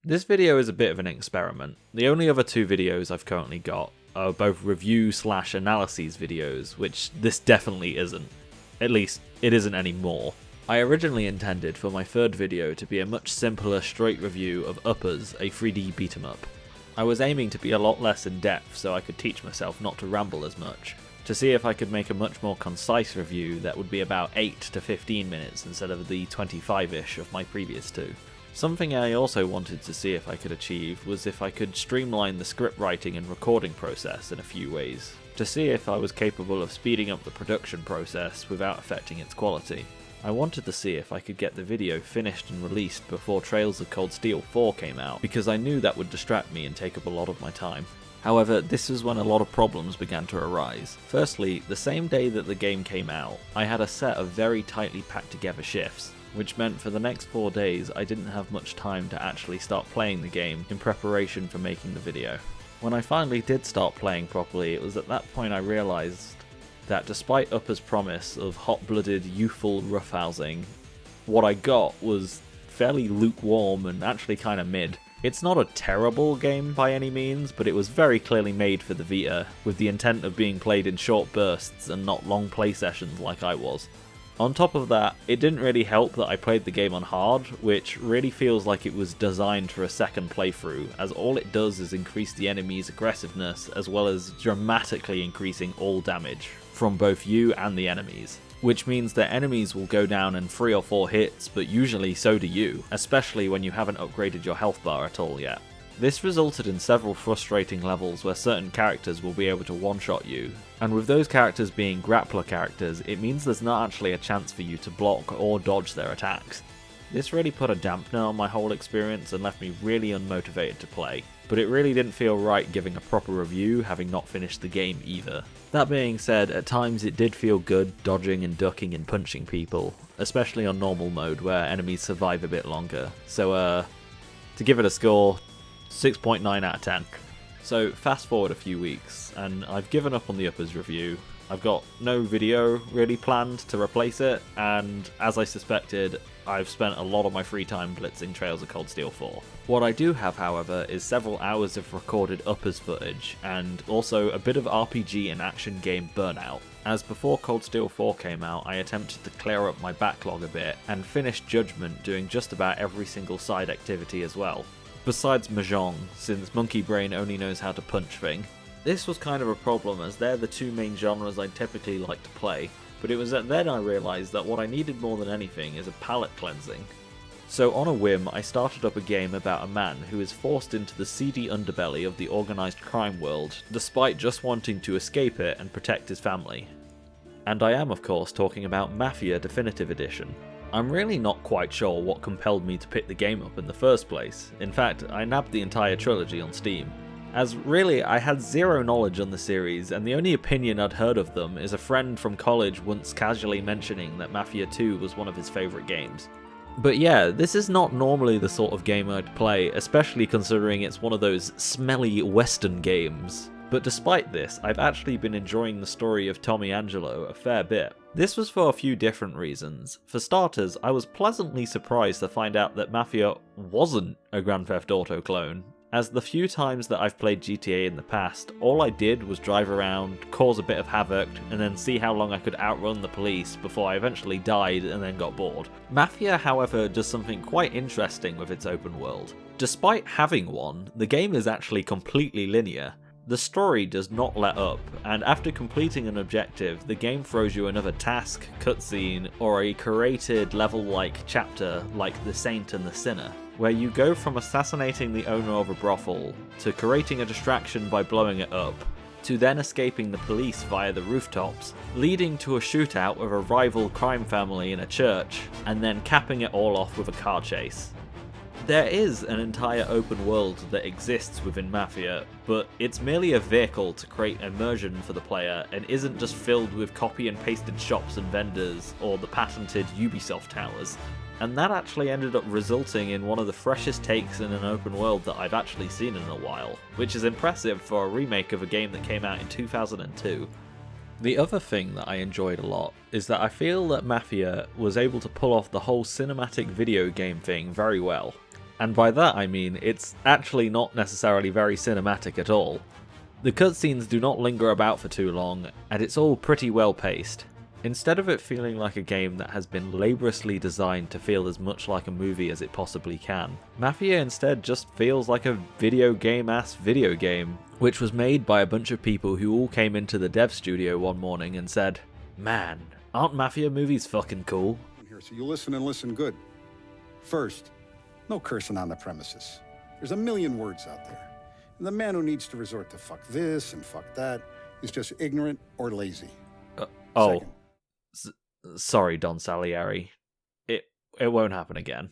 This video is a bit of an experiment. The only other two videos I've currently got are both review/analyses videos, which this definitely isn't. At least, it isn't anymore. I originally intended for my third video to be a much simpler straight review of Uppers, a 3D beat 'em up. I was aiming to be a lot less in depth so I could teach myself not to ramble as much, to see if I could make a much more concise review that would be about 8 to 15 minutes instead of the 25-ish of my previous two. Something I also wanted to see if I could achieve was if I could streamline the script writing and recording process in a few ways, to see if I was capable of speeding up the production process without affecting its quality. I wanted to see if I could get the video finished and released before Trails of Cold Steel 4 came out, because I knew that would distract me and take up a lot of my time. However, this is when a lot of problems began to arise. Firstly, the same day that the game came out, I had a set of very tightly packed together shifts, which meant for the next 4 days I didn't have much time to actually start playing the game in preparation for making the video. When I finally did start playing properly, it was at that point I realised that despite Upper's promise of hot-blooded, youthful roughhousing, what I got was fairly lukewarm and actually kinda mid. It's not a terrible game by any means, but it was very clearly made for the Vita, with the intent of being played in short bursts and not long play sessions like I was. On top of that, it didn't really help that I played the game on hard, which really feels like it was designed for a second playthrough, as all it does is increase the enemy's aggressiveness as well as dramatically increasing all damage from both you and the enemies. Which means that enemies will go down in 3 or 4 hits, but usually so do you, especially when you haven't upgraded your health bar at all yet. This resulted in several frustrating levels where certain characters will be able to one-shot you, and with those characters being grappler characters, it means there's not actually a chance for you to block or dodge their attacks. This really put a dampener on my whole experience and left me really unmotivated to play, but it really didn't feel right giving a proper review having not finished the game either. That being said, at times it did feel good dodging and ducking and punching people, especially on normal mode where enemies survive a bit longer, so to give it a score, 6.9 out of 10. So fast forward a few weeks, and I've given up on the Uppers review. I've got no video really planned to replace it, and as I suspected, I've spent a lot of my free time blitzing Trails of Cold Steel 4. What I do have, however, is several hours of recorded Uppers footage, and also a bit of RPG and action game Burnout. As before Cold Steel 4 came out, I attempted to clear up my backlog a bit, and finished Judgment doing just about every single side activity as well. Besides Mahjong, since Monkey Brain only knows how to punch thing. This was kind of a problem as they're the two main genres I typically like to play, but it was then I realised that what I needed more than anything is a palate cleansing. So on a whim, I started up a game about a man who is forced into the seedy underbelly of the organised crime world, despite just wanting to escape it and protect his family. And I am of course talking about Mafia Definitive Edition. I'm really not quite sure what compelled me to pick the game up in the first place. In fact, I nabbed the entire trilogy on Steam. As really, I had zero knowledge on the series, and the only opinion I'd heard of them is a friend from college once casually mentioning that Mafia 2 was one of his favourite games. But yeah, this is not normally the sort of game I'd play, especially considering it's one of those smelly western games. But despite this, I've actually been enjoying the story of Tommy Angelo a fair bit. This was for a few different reasons. For starters, I was pleasantly surprised to find out that Mafia wasn't a Grand Theft Auto clone, as the few times that I've played GTA in the past, all I did was drive around, cause a bit of havoc, and then see how long I could outrun the police before I eventually died and then got bored. Mafia, however, does something quite interesting with its open world. Despite having one, the game is actually completely linear. The story does not let up, and after completing an objective, the game throws you another task, cutscene, or a curated level-like chapter like The Saint and the Sinner, where you go from assassinating the owner of a brothel, to creating a distraction by blowing it up, to then escaping the police via the rooftops, leading to a shootout with a rival crime family in a church, and then capping it all off with a car chase. There is an entire open world that exists within Mafia, but it's merely a vehicle to create immersion for the player and isn't just filled with copy and pasted shops and vendors or the patented Ubisoft towers. And that actually ended up resulting in one of the freshest takes in an open world that I've actually seen in a while, which is impressive for a remake of a game that came out in 2002. The other thing that I enjoyed a lot is that I feel that Mafia was able to pull off the whole cinematic video game thing very well. And by that I mean it's actually not necessarily very cinematic at all. The cutscenes do not linger about for too long, and it's all pretty well paced. Instead of it feeling like a game that has been laboriously designed to feel as much like a movie as it possibly can, Mafia instead just feels like a video game-ass video game, which was made by a bunch of people who all came into the dev studio one morning and said, "Man, aren't Mafia movies fucking cool?" Here, so you listen and listen good. First, no cursing on the premises. There's a million words out there. And the man who needs to resort to fuck this and fuck that is just ignorant or lazy. Oh. Sorry, Don Salieri. It won't happen again.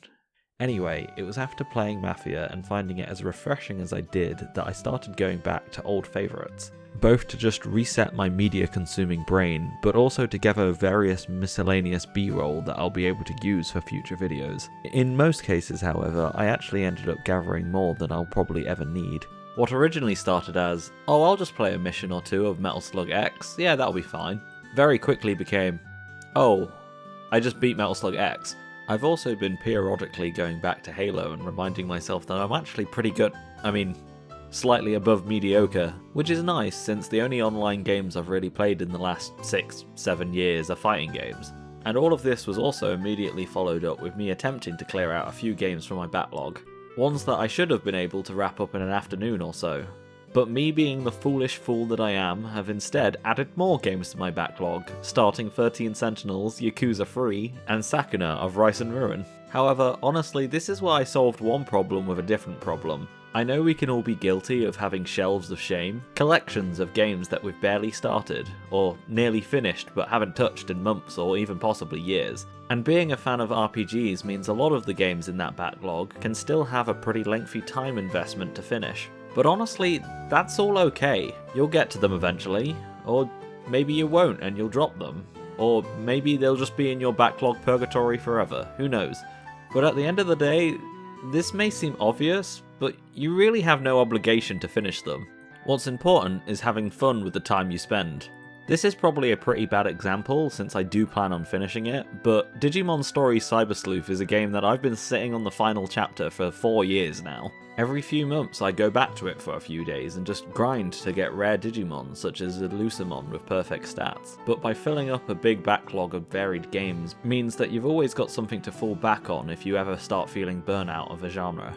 Anyway, it was after playing Mafia and finding it as refreshing as I did that I started going back to old favourites, both to just reset my media-consuming brain, but also to gather various miscellaneous B-roll that I'll be able to use for future videos. In most cases, however, I actually ended up gathering more than I'll probably ever need. What originally started as, oh, I'll just play a mission or two of Metal Slug X, yeah, that'll be fine, very quickly became, oh, I just beat Metal Slug X. I've also been periodically going back to Halo and reminding myself that I'm actually pretty good, slightly above mediocre, which is nice since the only online games I've really played in the last 6-7 years are fighting games. And all of this was also immediately followed up with me attempting to clear out a few games from my backlog, ones that I should have been able to wrap up in an afternoon or so. But me being the foolish fool that I am, have instead added more games to my backlog, starting 13 Sentinels, Yakuza 3, and Sakuna of Rice and Ruin. However, honestly, this is why I solved one problem with a different problem. I know we can all be guilty of having shelves of shame, collections of games that we've barely started, or nearly finished but haven't touched in months or even possibly years. And being a fan of RPGs means a lot of the games in that backlog can still have a pretty lengthy time investment to finish. But honestly, that's all okay. You'll get to them eventually, or maybe you won't and you'll drop them. Or maybe they'll just be in your backlog purgatory forever, who knows. But at the end of the day, this may seem obvious, but you really have no obligation to finish them. What's important is having fun with the time you spend. This is probably a pretty bad example since I do plan on finishing it, but Digimon Story Cyber Sleuth is a game that I've been sitting on the final chapter for 4 years now. Every few months I go back to it for a few days and just grind to get rare Digimon such as a Lucemon with perfect stats, but by filling up a big backlog of varied games means that you've always got something to fall back on if you ever start feeling burnout of a genre.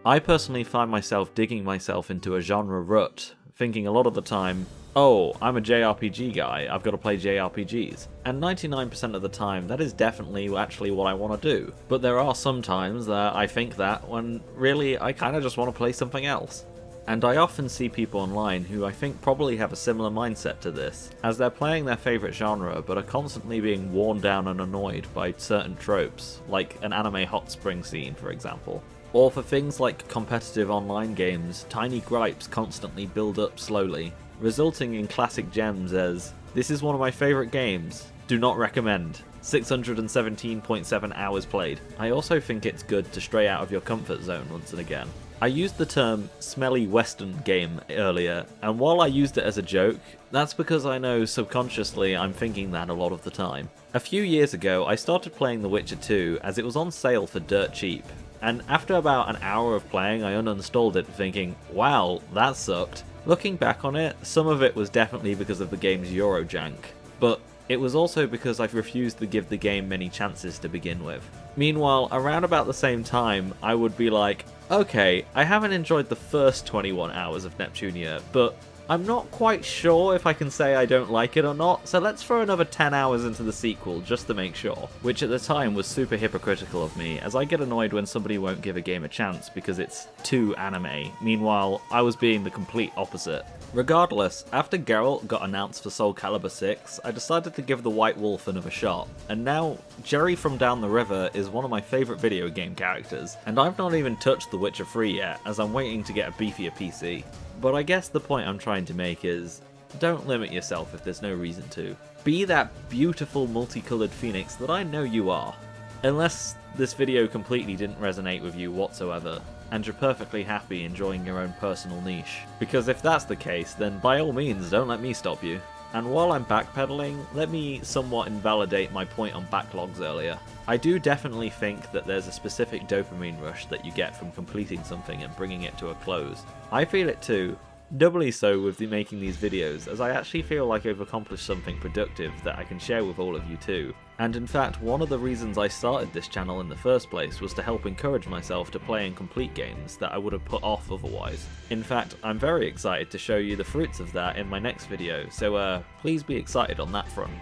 I personally find myself digging myself into a genre rut, thinking a lot of the time, oh, I'm a JRPG guy, I've got to play JRPGs. And 99% of the time, that is definitely actually what I want to do. But there are some times that I think that when really I kind of just want to play something else. And I often see people online who I think probably have a similar mindset to this, as they're playing their favourite genre but are constantly being worn down and annoyed by certain tropes, like an anime hot spring scene for example. Or for things like competitive online games, tiny gripes constantly build up slowly, resulting in classic gems as, this is one of my favourite games, do not recommend, 617.7 hours played. I also think it's good to stray out of your comfort zone once and again. I used the term smelly western game earlier, and while I used it as a joke, that's because I know subconsciously I'm thinking that a lot of the time. A few years ago I started playing The Witcher 2 as it was on sale for dirt cheap, and after about an hour of playing I uninstalled it thinking, wow, that sucked. Looking back on it, some of it was definitely because of the game's Eurojank, but it was also because I've refused to give the game many chances to begin with. Meanwhile, around about the same time, I would be like, okay, I haven't enjoyed the first 21 hours of Neptunia, but I'm not quite sure if I can say I don't like it or not, so let's throw another 10 hours into the sequel just to make sure. Which at the time was super hypocritical of me, as I get annoyed when somebody won't give a game a chance because it's too anime. Meanwhile, I was being the complete opposite. Regardless, after Geralt got announced for Soul Calibur 6, I decided to give the White Wolf another shot, and now Jerry from Down the River is one of my favourite video game characters, and I've not even touched The Witcher 3 yet, as I'm waiting to get a beefier PC. But I guess the point I'm trying to make is, don't limit yourself if there's no reason to. Be that beautiful multicoloured phoenix that I know you are. Unless this video completely didn't resonate with you whatsoever, and you're perfectly happy enjoying your own personal niche. Because if that's the case, then by all means don't let me stop you. And while I'm backpedaling, let me somewhat invalidate my point on backlogs earlier. I do definitely think that there's a specific dopamine rush that you get from completing something and bringing it to a close. I feel it too, doubly so with making these videos, as I actually feel like I've accomplished something productive that I can share with all of you too. And in fact, one of the reasons I started this channel in the first place was to help encourage myself to play and complete games that I would have put off otherwise. In fact, I'm very excited to show you the fruits of that in my next video, so please be excited on that front.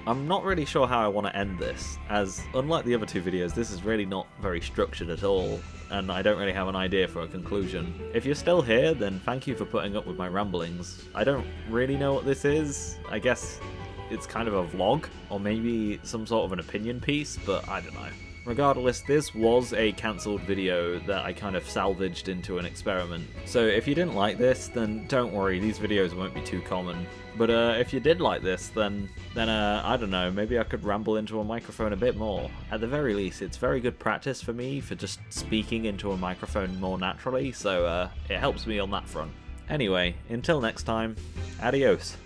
I'm not really sure how I want to end this, as unlike the other two videos, this is really not very structured at all, and I don't really have an idea for a conclusion. If you're still here, then thank you for putting up with my ramblings. I don't really know what this is. I guess it's kind of a vlog, or maybe some sort of an opinion piece, but I don't know. Regardless, this was a cancelled video that I kind of salvaged into an experiment. So if you didn't like this, then don't worry, these videos won't be too common. But if you did like this, then I don't know, maybe I could ramble into a microphone a bit more. At the very least, it's very good practice for me for just speaking into a microphone more naturally, so it helps me on that front. Anyway, until next time, adios.